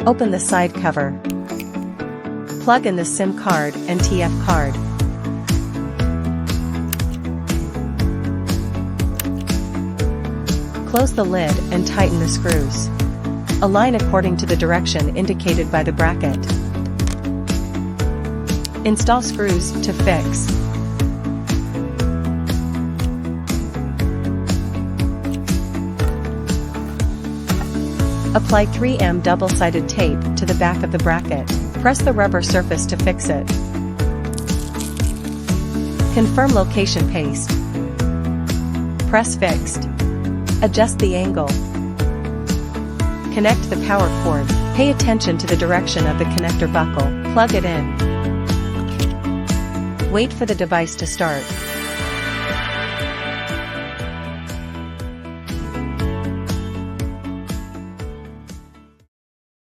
Open the side cover. Plug in the SIM card and TF card. Close the lid and tighten the screws. Align according to the direction indicated by the bracket. Install screws to fix. Apply 3M double-sided tape to the back of the bracket. Press the rubber surface to fix it. Confirm location paste. Press fixed. Adjust the angle. Connect the power cord. Pay attention to the direction of the connector buckle. Plug it in. Wait for the device to start.